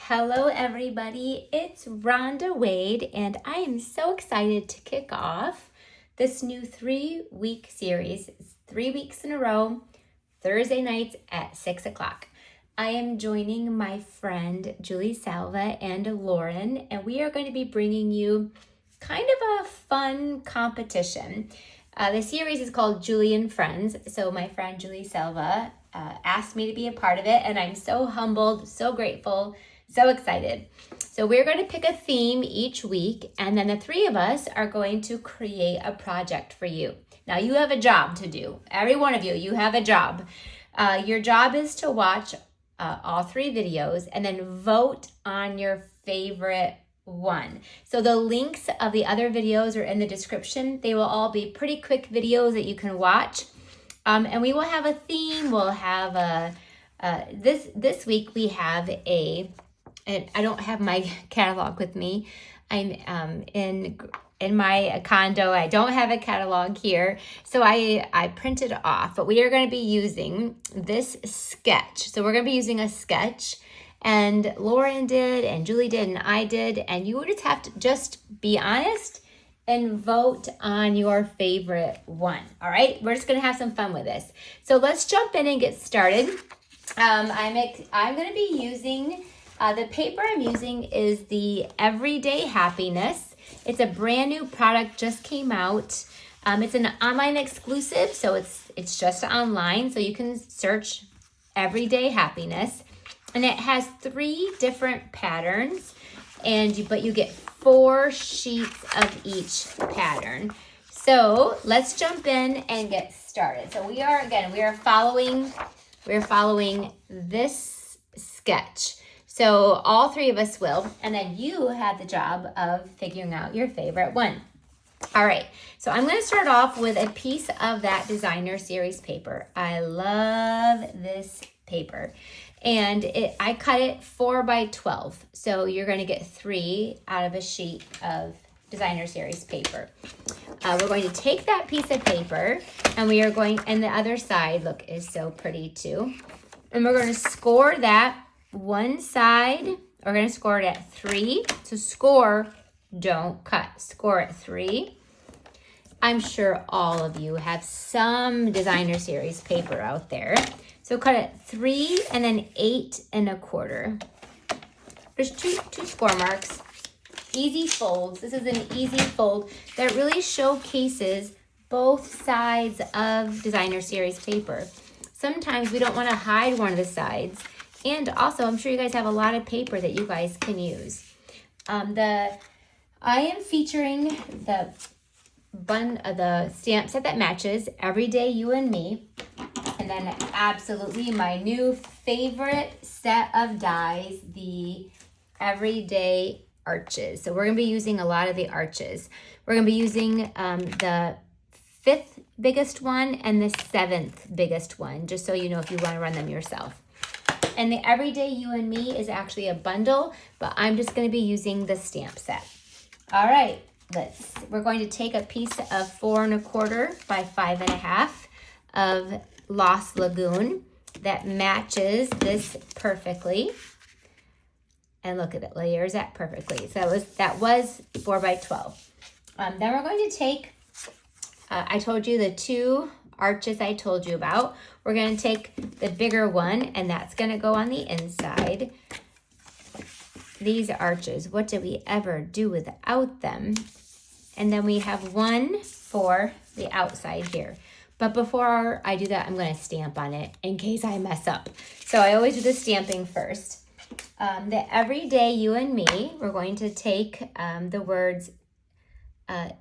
Hello everybody, it's Rhonda Wade and I am so excited to kick off this new 3-week series. It's 3 weeks in a row, Thursday nights at 6 o'clock. I am joining my friend Julie, Salva and Lauren, and we are going to be bringing you kind of a fun competition. The series is called Julie and Friends, so my friend Julie Salva asked me to be a part of it, and I'm so humbled, so grateful, so excited. So we're going to pick a theme each week, and then the three of us are going to create a project for you. Now you have a job to do. Every one of you, you have a job. Your job is to watch all 3 videos and then vote on your favorite one. So the links of the other videos are in the description. They will all be pretty quick videos that you can watch. And we will have a theme. We'll have this week we have and I don't have my catalog with me. I'm in my condo. I don't have a catalog here, so I printed off. But we are going to be using this sketch. So we're going to be using a sketch, and Lauren did, and Julie did, and I did, and you would just have to just be honest and vote on your favorite one. All right, we're just going to have some fun with this. So let's jump in and get started. I'm going to be using. The paper I'm using is the Everyday Happiness. It's a brand new product, just came out. It's an online exclusive, so it's just online, so you can search Everyday Happiness. And it has 3 different patterns, but you get 4 sheets of each pattern. So let's jump in and get started. So we are following this sketch. So all 3 of us will, and then you have the job of figuring out your favorite one. All right, so I'm going to start off with a piece of that designer series paper. I love this paper, and I cut it 4 by 12. So you're going to get 3 out of a sheet of designer series paper. We're going to take that piece of paper, and and the other side, look, is so pretty too. And we're going to score that one side. We're going to score it at 3. So score, don't cut. Score at 3. I'm sure all of you have some designer series paper out there. So cut at 3 and then 8 1/4. There's two score marks. Easy folds. This is an easy fold that really showcases both sides of designer series paper. Sometimes we don't want to hide one of the sides. And also, I'm sure you guys have a lot of paper that you guys can use. I am featuring the stamp set that matches Everyday You and Me. And then absolutely my new favorite set of dies, the Everyday Arches. So we're going to be using a lot of the arches. We're going to be using the 5th biggest one and the 7th biggest one, just so you know if you want to run them yourself. And the Everyday You and Me is actually a bundle, but I'm just going to be using the stamp set. All right, we're going to take a piece of 4 1/4 by 5 1/2 of Lost Lagoon that matches this perfectly. And look at it, layers that perfectly. So that was 4 by 12. Then we're going to take, I told you the 2 arches I told you about. We're going to take the bigger one, and that's going to go on the inside. These arches, what did we ever do without them? And then we have one for the outside here. But before I do that, I'm going to stamp on it in case I mess up. So I always do the stamping first. The Everyday You and Me, we're going to take the words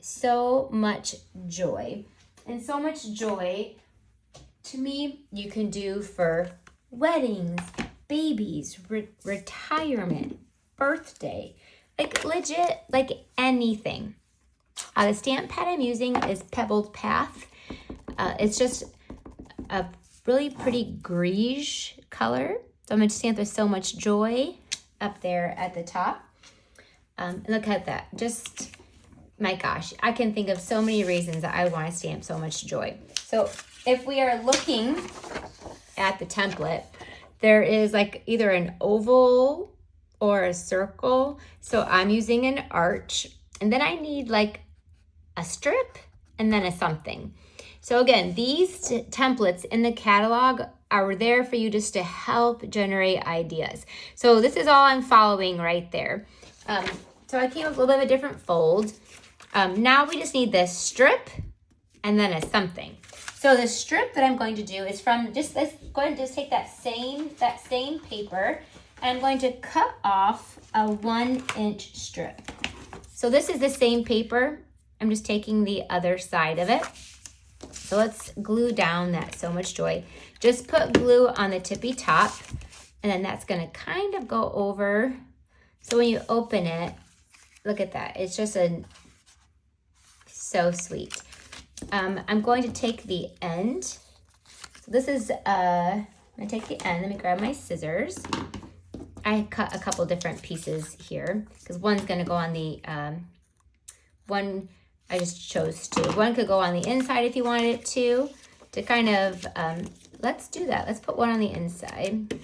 so much joy. And so much joy, to me, you can do for weddings, babies, retirement, birthday, like legit, like anything. The stamp pad I'm using is Pebbled Path. It's just a really pretty greige color. So I'm going to stamp with So Much Joy up there at the top. Look at that. Just, my gosh, I can think of so many reasons that I want to stamp So Much Joy. So if we are looking at the template, there is like either an oval or a circle. So I'm using an arch. And then I need like a strip and then a something. So again, these templates in the catalog are there for you just to help generate ideas. So this is all I'm following right there. So I came up with a little bit of a different fold. Now we just need this strip and then a something. So the strip that I'm going to do is from let's go ahead and just take that same paper, and I'm going to cut off a 1-inch strip. So this is the same paper. I'm just taking the other side of it. So let's glue down that So Much Joy. Just put glue on the tippy top, and then that's gonna kind of go over. So when you open it, look at that. It's just so sweet. I'm going to take the end. So this is, I'm gonna take the end. Let me grab my scissors. I cut a couple different pieces here because one's gonna go on the, one I just chose two. One could go on the inside if you wanted it to kind of, let's do that. Let's put one on the inside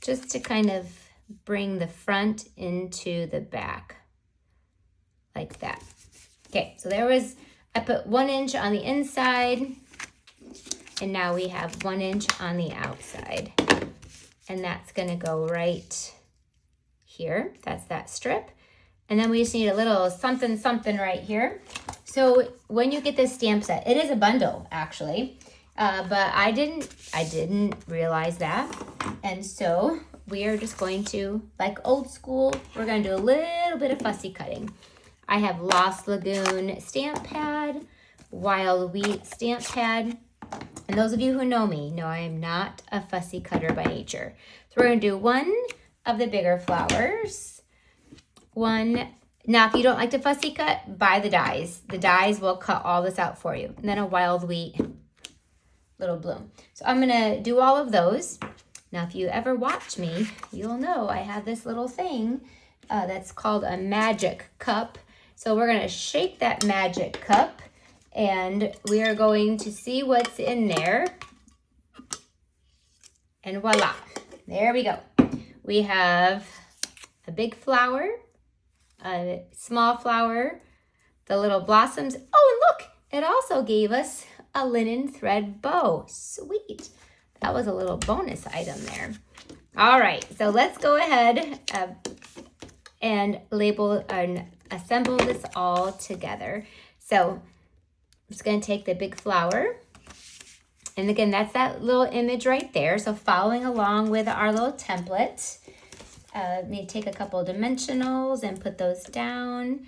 just to kind of bring the front into the back like that. Okay, so I put 1 inch on the inside, and now we have 1 inch on the outside. And that's gonna go right here. That's that strip. And then we just need a little something right here. So when you get this stamp set, it is a bundle actually, but I didn't realize that. And so we are just going to, like old school, we're gonna do a little bit of fussy cutting. I have Lost Lagoon stamp pad, Wild Wheat stamp pad. And those of you who know me know I am not a fussy cutter by nature. So we're gonna do one of the bigger flowers. Now if you don't like to fussy cut, buy the dies. The dies will cut all this out for you. And then a Wild Wheat little bloom. So I'm gonna do all of those. Now if you ever watch me, you'll know I have this little thing that's called a magic cup. So we're gonna shake that magic cup, and we are going to see what's in there. And voila, there we go. We have a big flower, a small flower, the little blossoms. Oh, and look, it also gave us a linen thread bow. Sweet. That was a little bonus item there. All right, so let's go ahead and label and assemble this all together. So I'm just gonna take the big flower. And again, that's that little image right there. So following along with our little template, me take a couple of dimensionals and put those down.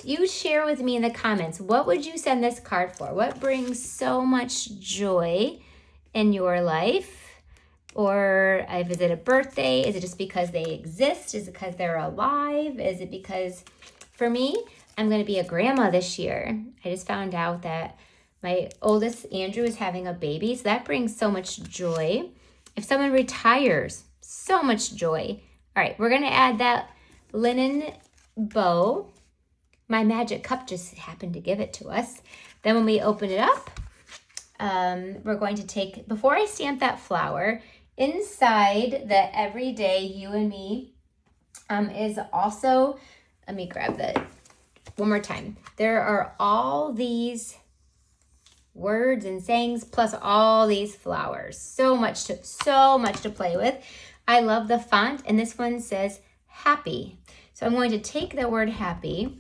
You share with me in the comments, what would you send this card for? What brings so much joy in your life? Or is it a birthday? Is it just because they exist? Is it because they're alive? Is it because, for me, I'm gonna be a grandma this year. I just found out that my oldest, Andrew, is having a baby, so that brings so much joy. If someone retires, so much joy. All right, we're gonna add that linen bow. My magic cup just happened to give it to us. Then when we open it up, we're going to take, before I stamp that flower, inside the Everyday You and Me is also, let me grab that one more time. There are all these words and sayings plus all these flowers. So much to play with. I love the font, and this one says happy. So I'm going to take the word happy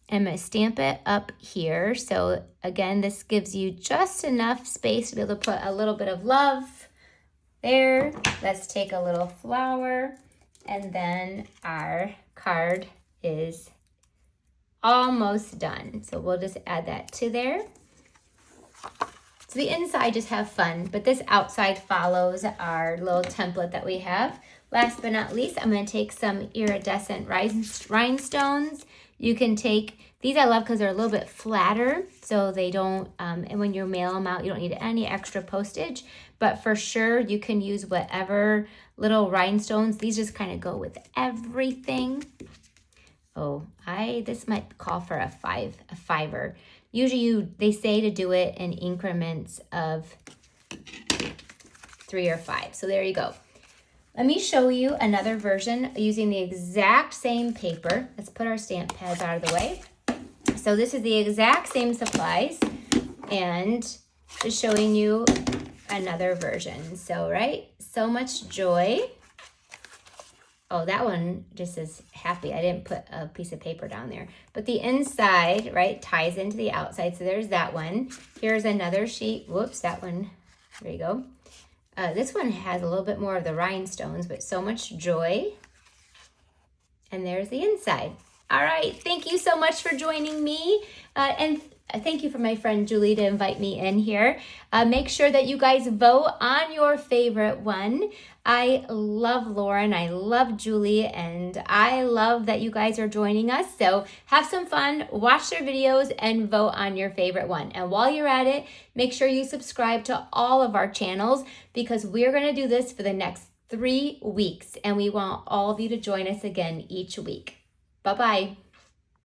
and I'm going to stamp it up here. So again, this gives you just enough space to be able to put a little bit of love there. Let's take a little flower, and then our card is almost done. So we'll just add that to there. So the inside, just have fun, but this outside follows our little template that we have. Last but not least, I'm going to take some iridescent rhinestones. You can take, these I love because they're a little bit flatter, so they don't, and when you mail them out, you don't need any extra postage, but for sure you can use whatever little rhinestones. These just kind of go with everything. Oh, this might call for a fiver. Usually they say to do it in increments of 3 or 5. So there you go. Let me show you another version using the exact same paper. Let's put our stamp pads out of the way. So this is the exact same supplies and just showing you another version. So, right, so much joy. Oh, that one just is happy. I didn't put a piece of paper down there. But the inside, right, ties into the outside. So there's that one. Here's another sheet. Whoops, that one. There you go. This one has a little bit more of the rhinestones, but so much joy. And there's the inside. All right, thank you so much for joining me. And thank you for my friend Julie to invite me in here. Make sure that you guys vote on your favorite one. I love Lauren, I love Julie, and I love that you guys are joining us. So have some fun, watch their videos, and vote on your favorite one. And while you're at it, make sure you subscribe to all of our channels because we're gonna do this for the next 3 weeks, and we want all of you to join us again each week. Bye-bye.